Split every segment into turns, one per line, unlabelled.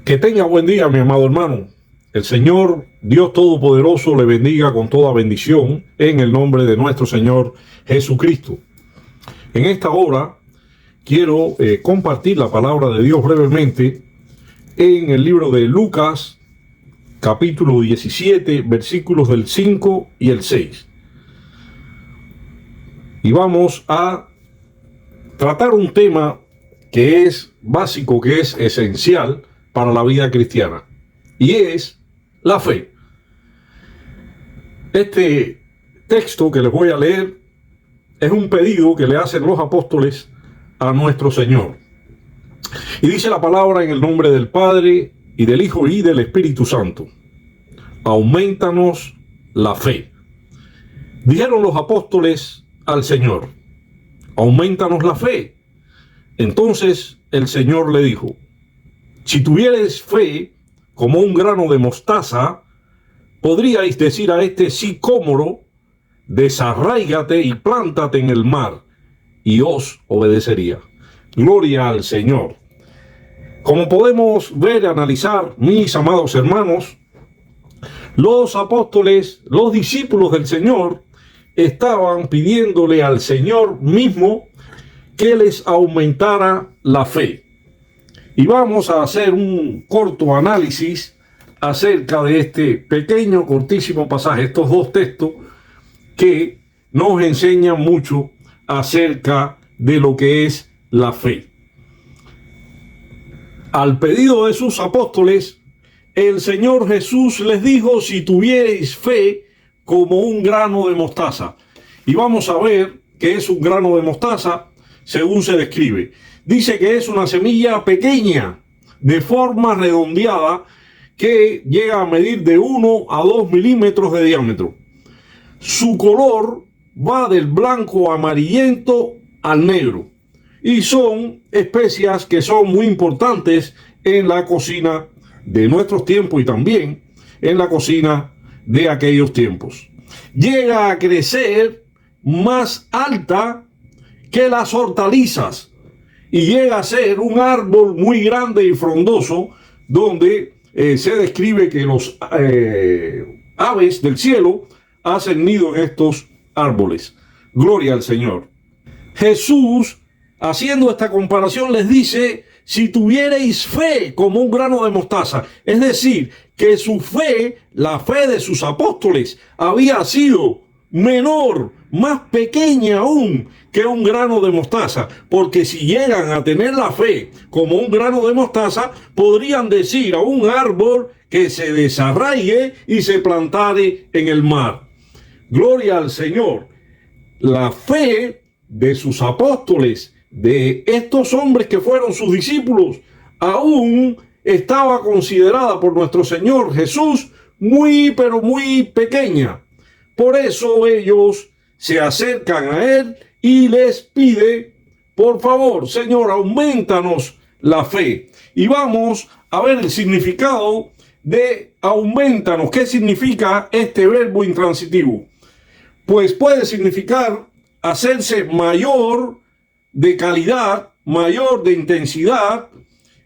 Que tenga buen día, mi amado hermano. El Señor Dios Todopoderoso le bendiga con toda bendición en el nombre de nuestro Señor Jesucristo. En esta hora quiero compartir la palabra de Dios brevemente en el libro de Lucas, capítulo 17, versículos del 5 y el 6. Y vamos a tratar un tema que es básico, que es esencial para la vida cristiana, y es la fe. Este texto que les voy a leer es un pedido que le hacen los apóstoles a nuestro Señor. Y dice la palabra: en el nombre del Padre, y del Hijo, y del Espíritu Santo. Aumentanos la fe. Dijeron los apóstoles al Señor: aumentanos la fe. Entonces el Señor le dijo: si tuvierais fe como un grano de mostaza, podríais decir a este sicómoro: desarráigate y plántate en el mar, y os obedecería. Gloria al Señor. Como podemos ver y analizar, mis amados hermanos, los apóstoles, los discípulos del Señor, estaban pidiéndole al Señor mismo que les aumentara la fe. Y vamos a hacer un corto análisis acerca de este pequeño, cortísimo pasaje, estos dos textos que nos enseñan mucho acerca de lo que es la fe. Al pedido de sus apóstoles, el Señor Jesús les dijo: si tuvierais fe como un grano de mostaza. Y vamos a ver qué es un grano de mostaza según se describe. Dice que es una semilla pequeña, de forma redondeada, que llega a medir de 1 a 2 milímetros de diámetro. Su color va del blanco amarillento al negro. Y son especias que son muy importantes en la cocina de nuestros tiempos y también en la cocina de aquellos tiempos. Llega a crecer más alta que las hortalizas y llega a ser un árbol muy grande y frondoso, donde se describe que los aves del cielo hacen nido en estos árboles. Gloria al Señor. Jesús, haciendo esta comparación, les dice: si tuvierais fe como un grano de mostaza. Es decir, que su fe, la fe de sus apóstoles, había sido menor, más pequeña aún que un grano de mostaza, porque si llegan a tener la fe como un grano de mostaza, podrían decir a un árbol que se desarraigue y se plantare en el mar. Gloria al Señor. La fe de sus apóstoles, de estos hombres que fueron sus discípulos, aún estaba considerada por nuestro Señor Jesús muy, pero muy pequeña. Por eso ellos se acercan a Él y les pide: por favor, Señor, aumentanos la fe. Y vamos a ver el significado de aumentanos. ¿Qué significa este verbo intransitivo? Pues puede significar hacerse mayor de calidad, mayor de intensidad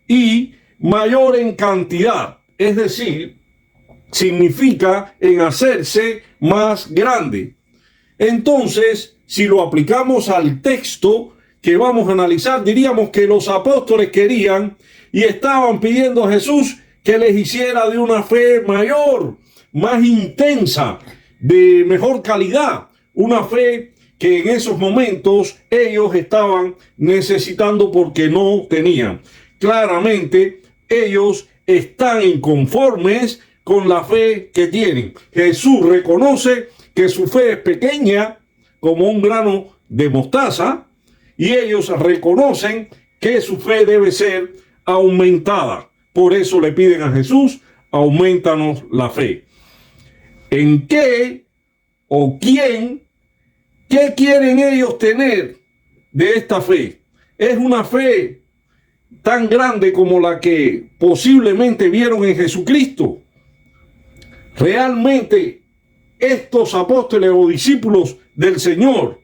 y mayor en cantidad. Es decir, significa en hacerse más grande. Entonces, si lo aplicamos al texto que vamos a analizar, diríamos que los apóstoles querían y estaban pidiendo a Jesús que les hiciera de una fe mayor, más intensa, de mejor calidad, una fe que en esos momentos ellos estaban necesitando porque no tenían. Claramente, ellos están inconformes con la fe que tienen. Jesús reconoce que su fe es pequeña, como un grano de mostaza, y ellos reconocen que su fe debe ser aumentada. Por eso le piden a Jesús: aumentanos la fe. ¿En qué o quién? ¿Qué quieren ellos tener de esta fe? Es una fe tan grande como la que posiblemente vieron en Jesucristo. Realmente estos apóstoles o discípulos del Señor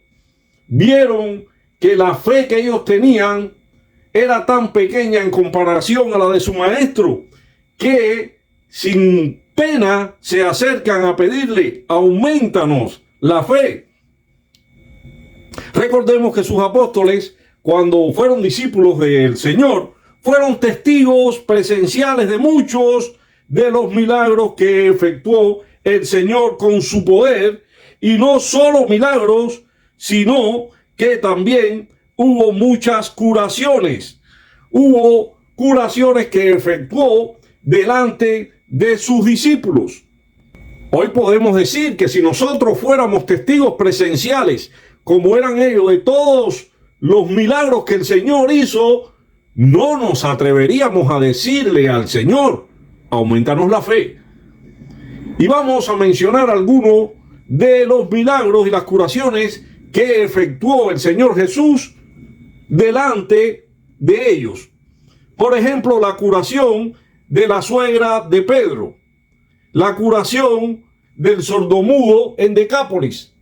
vieron que la fe que ellos tenían era tan pequeña en comparación a la de su maestro, que sin pena se acercan a pedirle: aumentanos la fe. Recordemos que sus apóstoles, cuando fueron discípulos del Señor, fueron testigos presenciales de muchos de los milagros que efectuó el Señor con su poder, y no solo milagros, sino que también hubo muchas curaciones. Hubo curaciones que efectuó delante de sus discípulos. Hoy podemos decir que si nosotros fuéramos testigos presenciales, como eran ellos, de todos los milagros que el Señor hizo, no nos atreveríamos a decirle al Señor: aumentanos la fe. Y vamos a mencionar algunos de los milagros y las curaciones que efectuó el Señor Jesús delante de ellos. Por ejemplo, la curación de la suegra de Pedro, la curación del sordomudo en Decápolis,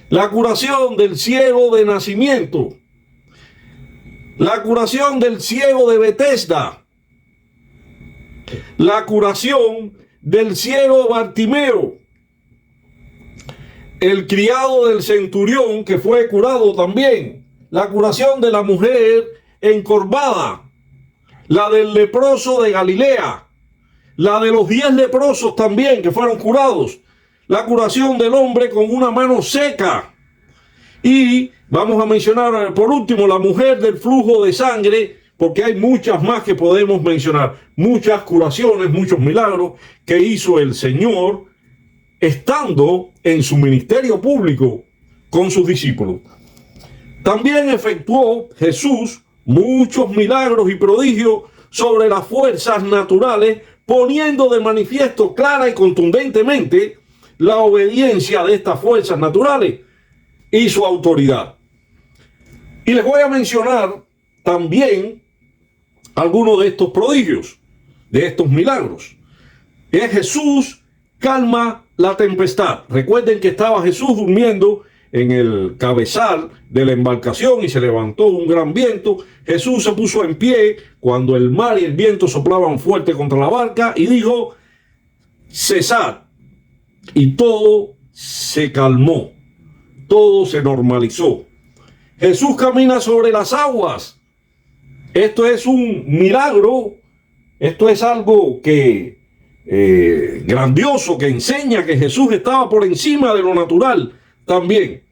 la curación del ciego de nacimiento, la curación del ciego de Betesda, la curación del ciego Bartimeo, el criado del centurión que fue curado también, la curación de la mujer encorvada, la del leproso de Galilea, la de los 10 leprosos también que fueron curados, la curación del hombre con una mano seca. Y vamos a mencionar por último la mujer del flujo de sangre, porque hay muchas más que podemos mencionar, muchas curaciones, muchos milagros que hizo el Señor estando en su ministerio público con sus discípulos. También efectuó Jesús muchos milagros y prodigios sobre las fuerzas naturales, poniendo de manifiesto clara y contundentemente la obediencia de estas fuerzas naturales y su autoridad. Y les voy a mencionar también algunos de estos prodigios, de estos milagros. Jesús calma la tempestad. Recuerden que estaba Jesús durmiendo en el cabezal de la embarcación y se levantó un gran viento. Jesús se puso en pie cuando el mar y el viento soplaban fuerte contra la barca y dijo: cesad. Y todo se calmó, todo se normalizó. Jesús camina sobre las aguas. Esto es un milagro, esto es algo que grandioso, que enseña que Jesús estaba por encima de lo natural también.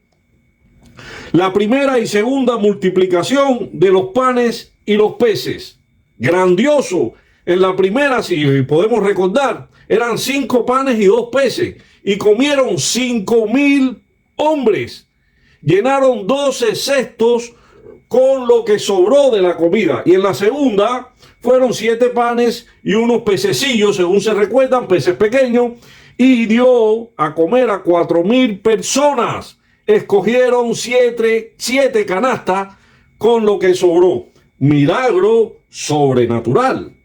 La primera y segunda multiplicación de los panes y los peces, grandioso. En la primera, si podemos recordar, eran 5 panes y 2 peces, y comieron 5,000 hombres. Llenaron 12 cestos con lo que sobró de la comida. Y en la segunda fueron 7 panes y unos pececillos, según se recuerdan, peces pequeños, y dio a comer a 4,000 personas. Escogieron 7 canastas con lo que sobró. Milagro sobrenatural.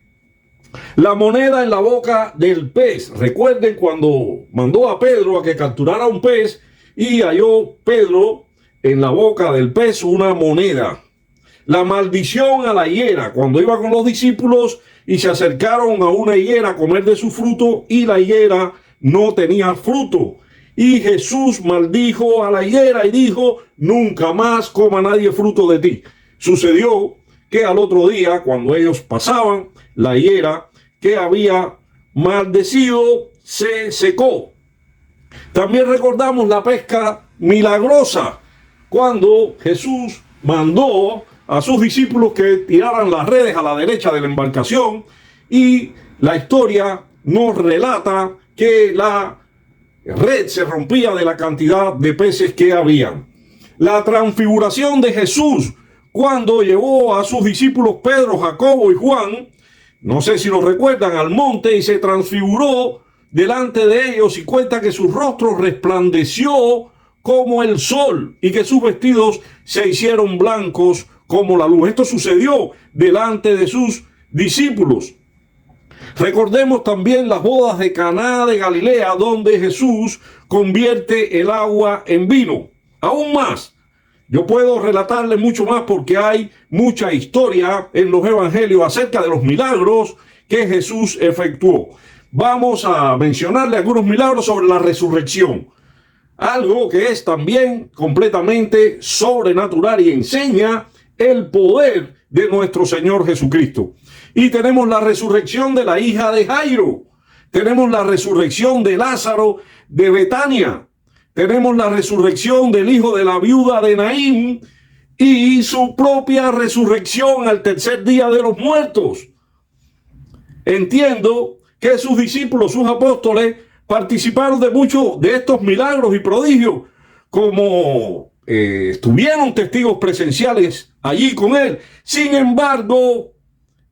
La moneda en la boca del pez. Recuerden cuando mandó a Pedro a que capturara un pez y halló Pedro en la boca del pez una moneda. La maldición a la higuera, cuando iba con los discípulos y se acercaron a una higuera a comer de su fruto y la higuera no tenía fruto. Y Jesús maldijo a la higuera y dijo: nunca más coma nadie fruto de ti. Sucedió que al otro día, cuando ellos pasaban, la higuera que había maldecido se secó. También recordamos la pesca milagrosa, cuando Jesús mandó a sus discípulos que tiraran las redes a la derecha de la embarcación, y la historia nos relata que la red se rompía de la cantidad de peces que habían. La transfiguración de Jesús, cuando llevó a sus discípulos Pedro, Jacobo y Juan, no sé si lo recuerdan, al monte y se transfiguró delante de ellos, y cuenta que su rostro resplandeció como el sol y que sus vestidos se hicieron blancos como la luz. Esto sucedió delante de sus discípulos. Recordemos también las bodas de Caná de Galilea, donde Jesús convierte el agua en vino. Aún más, Yo puedo relatarle mucho más porque hay mucha historia en los evangelios acerca de los milagros que Jesús efectuó. Vamos a mencionarle algunos milagros sobre la resurrección. Algo que es también completamente sobrenatural y enseña el poder de nuestro Señor Jesucristo. Y tenemos la resurrección de la hija de Jairo. Tenemos la resurrección de Lázaro de Betania. Tenemos la resurrección del hijo de la viuda de Naín y su propia resurrección al tercer día de los muertos. Entiendo que sus discípulos, sus apóstoles, participaron de muchos de estos milagros y prodigios, como estuvieron testigos presenciales allí con él. Sin embargo,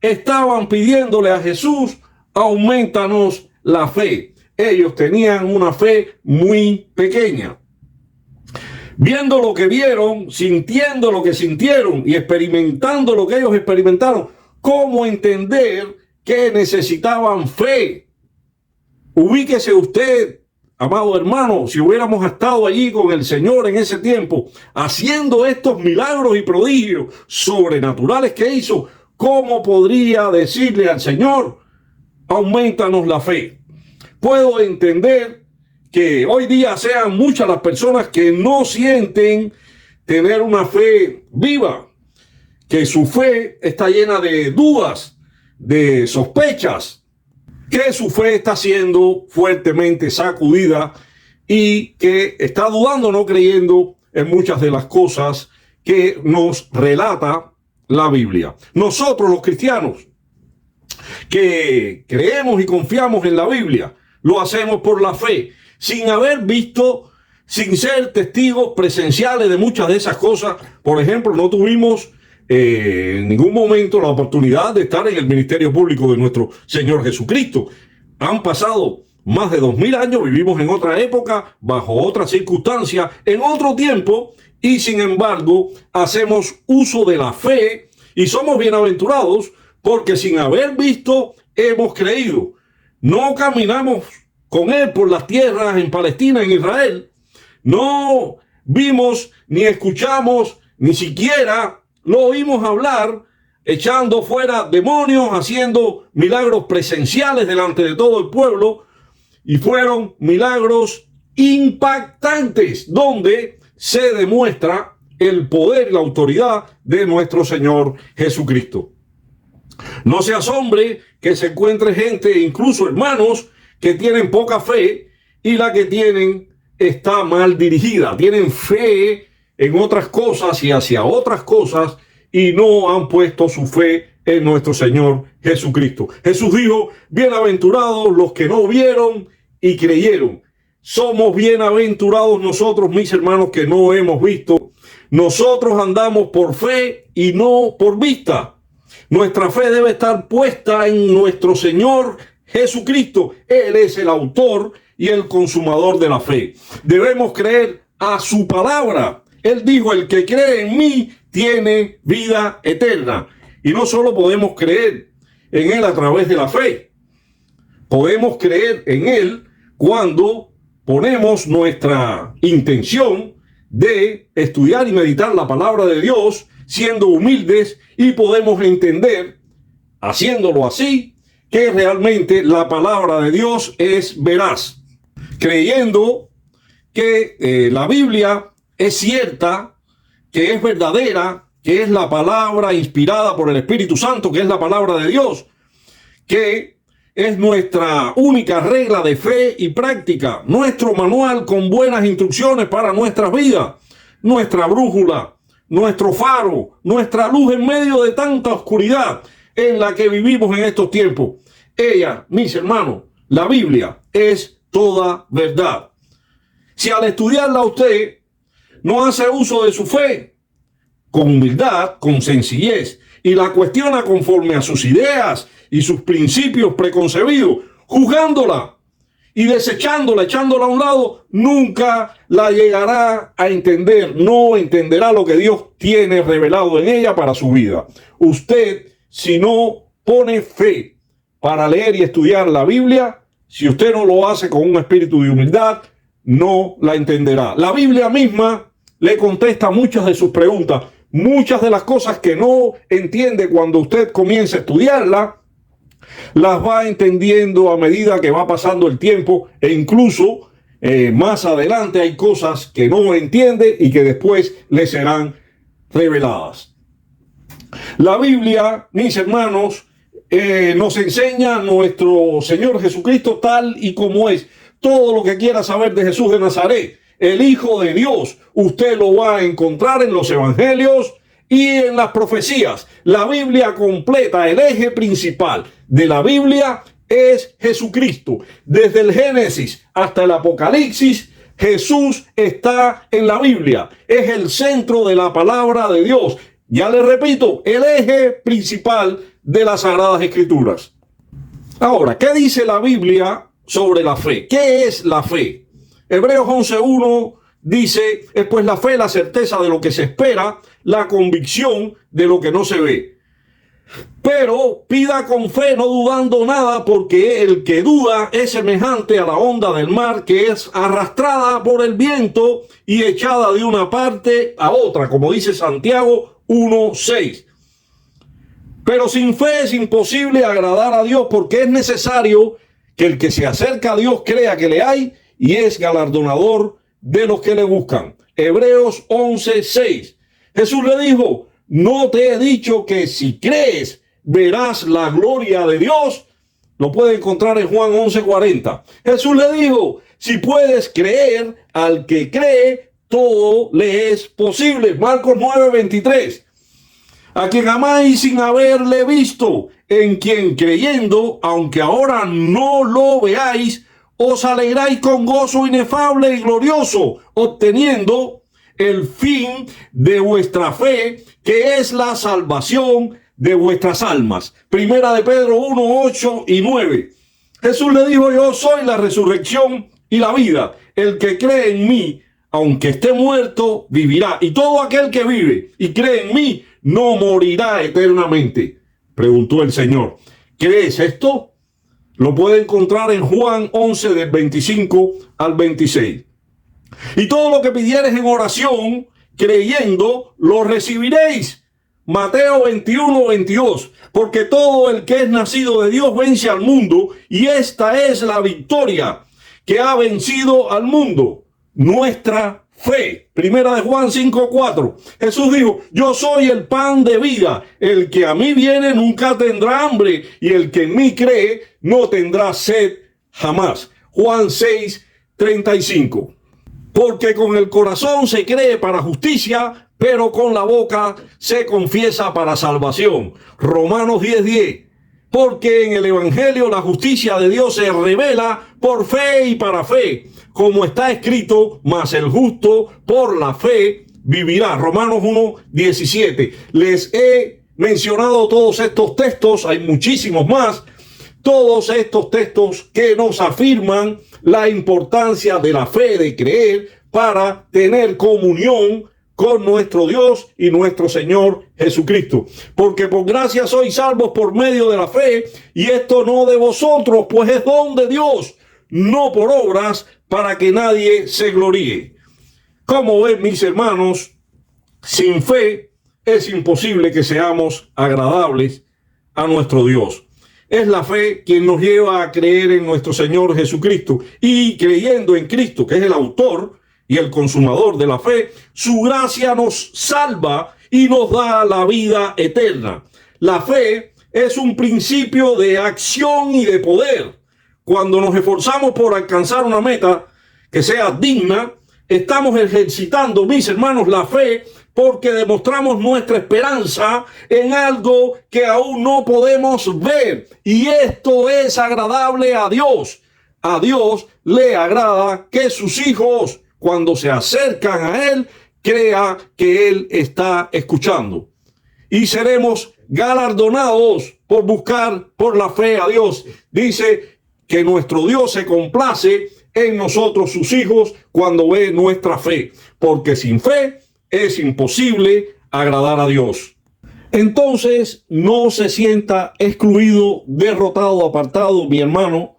estaban pidiéndole a Jesús: aumentanos la fe. Ellos tenían una fe muy pequeña. Viendo lo que vieron, sintiendo lo que sintieron y experimentando lo que ellos experimentaron, ¿cómo entender que necesitaban fe? Ubíquese usted, amado hermano, si hubiéramos estado allí con el Señor en ese tiempo, haciendo estos milagros y prodigios sobrenaturales que hizo, ¿cómo podría decirle al Señor: aumentanos la fe? Puedo entender que hoy día sean muchas las personas que no sienten tener una fe viva, que su fe está llena de dudas, de sospechas, que su fe está siendo fuertemente sacudida y que está dudando, no creyendo en muchas de las cosas que nos relata la Biblia. Nosotros los cristianos que creemos y confiamos en la Biblia, lo hacemos por la fe, sin haber visto, sin ser testigos presenciales de muchas de esas cosas. Por ejemplo, no tuvimos en ningún momento la oportunidad de estar en el ministerio público de nuestro Señor Jesucristo. Han pasado más de 2000 años, vivimos en otra época, bajo otras circunstancias, en otro tiempo, y sin embargo hacemos uso de la fe y somos bienaventurados porque sin haber visto hemos creído. No caminamos con él por las tierras en Palestina, en Israel. No vimos ni escuchamos, ni siquiera lo oímos hablar, echando fuera demonios, haciendo milagros presenciales delante de todo el pueblo. Y fueron milagros impactantes, donde se demuestra el poder y la autoridad de nuestro Señor Jesucristo. No se asombre que se encuentre gente, incluso hermanos, que tienen poca fe y la que tienen está mal dirigida. Tienen fe en otras cosas y hacia otras cosas y no han puesto su fe en nuestro Señor Jesucristo. Jesús dijo: bienaventurados los que no vieron y creyeron. Somos bienaventurados nosotros, mis hermanos, que no hemos visto. Nosotros andamos por fe y no por vista. Nuestra fe debe estar puesta en nuestro Señor Jesucristo. Él es el autor y el consumador de la fe. Debemos creer a su palabra. Él dijo: el que cree en mí tiene vida eterna. Y no solo podemos creer en Él a través de la fe. Podemos creer en Él cuando ponemos nuestra intención de estudiar y meditar la palabra de Dios, siendo humildes, y podemos entender, haciéndolo así, que realmente la palabra de Dios es veraz, creyendo que la Biblia es cierta, que es verdadera, que es la palabra inspirada por el Espíritu Santo, que es la palabra de Dios, que es nuestra única regla de fe y práctica, nuestro manual con buenas instrucciones para nuestras vidas, nuestra brújula, nuestro faro, nuestra luz en medio de tanta oscuridad en la que vivimos en estos tiempos. Ella, mis hermanos, la Biblia es toda verdad. Si al estudiarla usted no hace uso de su fe con humildad, con sencillez, y la cuestiona conforme a sus ideas y sus principios preconcebidos, juzgándola y desechándola, echándola a un lado, nunca la llegará a entender. No entenderá lo que Dios tiene revelado en ella para su vida. Usted, si no pone fe para leer y estudiar la Biblia, si usted no lo hace con un espíritu de humildad, no la entenderá. La Biblia misma le contesta muchas de sus preguntas. Muchas de las cosas que no entiende cuando usted comienza a estudiarla, las va entendiendo a medida que va pasando el tiempo, e incluso más adelante hay cosas que no entiende y que después le serán reveladas. La Biblia, mis hermanos, nos enseña a nuestro Señor Jesucristo tal y como es. Todo lo que quiera saber de Jesús de Nazaret, el Hijo de Dios, usted lo va a encontrar en los evangelios y en las profecías. La Biblia completa, el eje principal de la Biblia es Jesucristo. Desde el Génesis hasta el Apocalipsis, Jesús está en la Biblia. Es el centro de la palabra de Dios. Ya le repito, el eje principal de las Sagradas Escrituras. Ahora, ¿qué dice la Biblia sobre la fe? ¿Qué es la fe? Hebreos 11:1 dice, es pues la fe, la certeza de lo que se espera, la convicción de lo que no se ve. Pero pida con fe, no dudando nada, porque el que duda es semejante a la onda del mar, que es arrastrada por el viento y echada de una parte a otra, como dice Santiago 1:6. Pero sin fe es imposible agradar a Dios, porque es necesario que el que se acerca a Dios crea que le hay y es galardonador de los que le buscan. Hebreos 11:6. Jesús le dijo, no te he dicho que si crees verás la gloria de Dios. Lo puede encontrar en Juan 11:40. Jesús le dijo, si puedes creer, al que cree, todo le es posible. Marcos 9:23. A quien amáis sin haberle visto, en quien creyendo, aunque ahora no lo veáis, os alegráis con gozo inefable y glorioso, obteniendo el fin de vuestra fe, que es la salvación de vuestras almas. Primera de Pedro 1:8 y 9. Jesús le dijo, yo soy la resurrección y la vida. El que cree en mí, aunque esté muerto, vivirá. Y todo aquel que vive y cree en mí, no morirá eternamente. Preguntó el Señor, ¿crees esto? Lo puede encontrar en Juan 11, del 25 al 26. Y todo lo que pidieres en oración, creyendo, lo recibiréis. Mateo 21:22. Porque todo el que es nacido de Dios vence al mundo, y esta es la victoria que ha vencido al mundo, nuestra fe. Primera de Juan 5:4. Jesús dijo, yo soy el pan de vida. El que a mí viene nunca tendrá hambre, y el que en mí cree no tendrá sed jamás. Juan 6:35. Porque con el corazón se cree para justicia, pero con la boca se confiesa para salvación. Romanos 10:10. Porque en el Evangelio la justicia de Dios se revela por fe y para fe, como está escrito, mas el justo por la fe vivirá. Romanos 1:17. Les he mencionado todos estos textos, hay muchísimos más, todos estos textos que nos afirman la importancia de la fe, de creer, para tener comunión con nuestro Dios y nuestro Señor Jesucristo. Porque por gracia sois salvos por medio de la fe, y esto no de vosotros, pues es don de Dios, no por obras, para que nadie se gloríe. Como ven, mis hermanos, sin fe es imposible que seamos agradables a nuestro Dios. Es la fe quien nos lleva a creer en nuestro Señor Jesucristo, y creyendo en Cristo, que es el autor y el consumador de la fe, su gracia nos salva y nos da la vida eterna. La fe es un principio de acción y de poder. Cuando nos esforzamos por alcanzar una meta que sea digna, estamos ejercitando, mis hermanos, la fe, porque demostramos nuestra esperanza en algo que aún no podemos ver. Y esto es agradable a Dios. A Dios le agrada que sus hijos, cuando se acercan a Él, crea que Él está escuchando. Y seremos galardonados por buscar por la fe a Dios. Dice que nuestro Dios se complace en nosotros, sus hijos, cuando ve nuestra fe. Porque sin fe es imposible agradar a Dios. Entonces, no se sienta excluido, derrotado, apartado, mi hermano.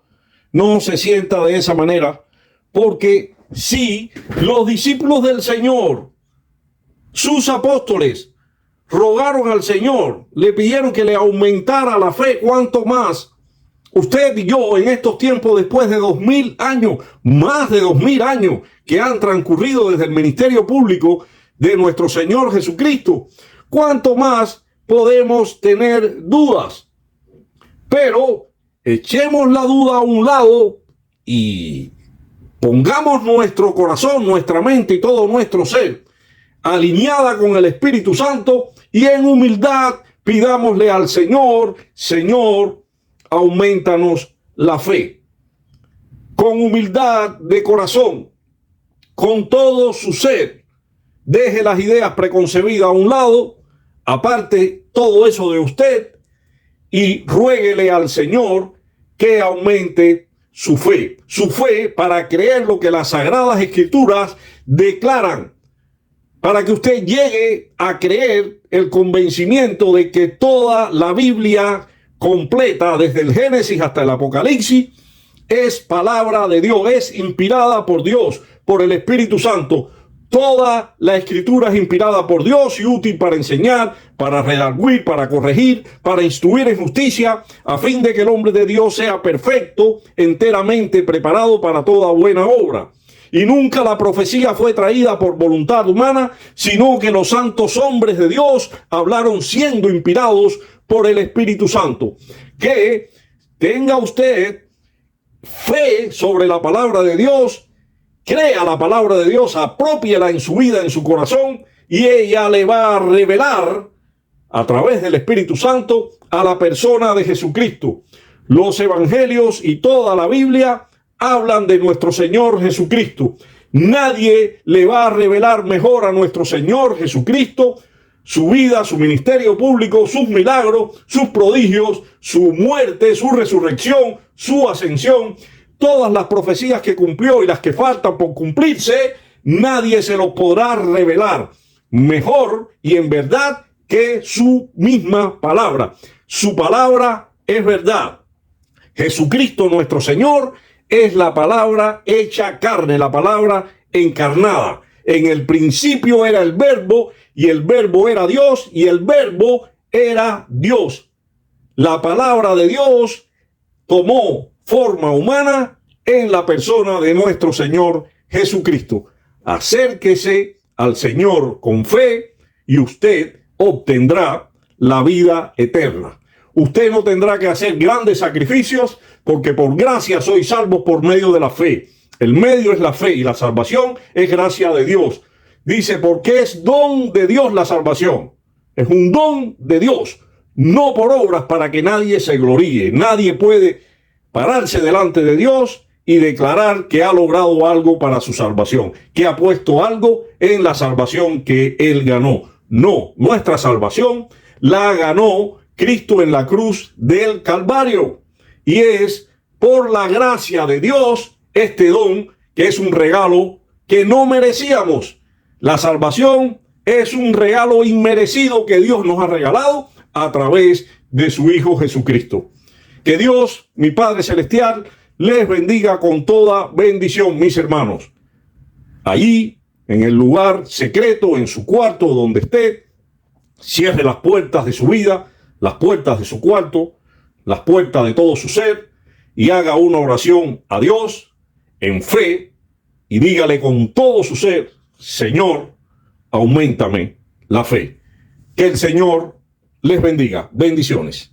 No se sienta de esa manera, porque sí, los discípulos del Señor Sus apóstoles rogaron al Señor, le pidieron que le aumentara la fe. ¿Cuánto más usted y yo en estos tiempos, después de 2000 años, más de 2000 años que han transcurrido desde el ministerio público de nuestro Señor Jesucristo? ¿Cuánto más podemos tener dudas? Pero echemos la duda a un lado y pongamos nuestro corazón, nuestra mente y todo nuestro ser alineada con el Espíritu Santo, y en humildad pidámosle al Señor: Señor, aumentanos la fe. Con humildad de corazón, con todo su ser, deje las ideas preconcebidas a un lado, aparte todo eso de usted, y ruéguele al Señor que aumente su fe para creer lo que las Sagradas Escrituras declaran, para que usted llegue a creer el convencimiento de que toda la Biblia completa, desde el Génesis hasta el Apocalipsis, es palabra de Dios, es inspirada por Dios, por el Espíritu Santo. Toda la Escritura es inspirada por Dios y útil para enseñar, para redarguir, para corregir, para instruir en justicia, a fin de que el hombre de Dios sea perfecto, enteramente preparado para toda buena obra. Y nunca la profecía fue traída por voluntad humana, sino que los santos hombres de Dios hablaron siendo inspirados por el Espíritu Santo. Que tenga usted fe sobre la palabra de Dios, crea la palabra de Dios, aprópiela en su vida, en su corazón, y ella le va a revelar a través del Espíritu Santo a la persona de Jesucristo. Los evangelios y toda la Biblia hablan de nuestro Señor Jesucristo. Nadie le va a revelar mejor a nuestro Señor Jesucristo su vida, su ministerio público, sus milagros, sus prodigios, su muerte, su resurrección, su ascensión, todas las profecías que cumplió y las que faltan por cumplirse. Nadie se lo podrá revelar mejor y en verdad que su misma palabra. Su palabra es verdad. Jesucristo nuestro Señor es la palabra hecha carne, la palabra encarnada. En el principio era el Verbo, y el Verbo era Dios, y el Verbo era Dios. La palabra de Dios tomó forma humana en la persona de nuestro Señor Jesucristo. Acérquese al Señor con fe y usted obtendrá la vida eterna. Usted no tendrá que hacer grandes sacrificios, porque por gracia sois salvos por medio de la fe. El medio es la fe y la salvación es gracia de Dios. Dice, porque es don de Dios la salvación. Es un don de Dios, no por obras para que nadie se gloríe. Nadie puede pararse delante de Dios y declarar que ha logrado algo para su salvación, que ha puesto algo en la salvación que Él ganó. No, nuestra salvación la ganó Cristo en la cruz del Calvario. Y es por la gracia de Dios este don, que es un regalo que no merecíamos. La salvación es un regalo inmerecido que Dios nos ha regalado a través de su Hijo Jesucristo. Que Dios, mi Padre Celestial, les bendiga con toda bendición, mis hermanos. Allí, en el lugar secreto, en su cuarto, donde esté, cierre las puertas de su vida, las puertas de su cuarto, las puertas de todo su ser, y haga una oración a Dios en fe y dígale con todo su ser: Señor, auméntame la fe. Que el Señor les bendiga. Bendiciones.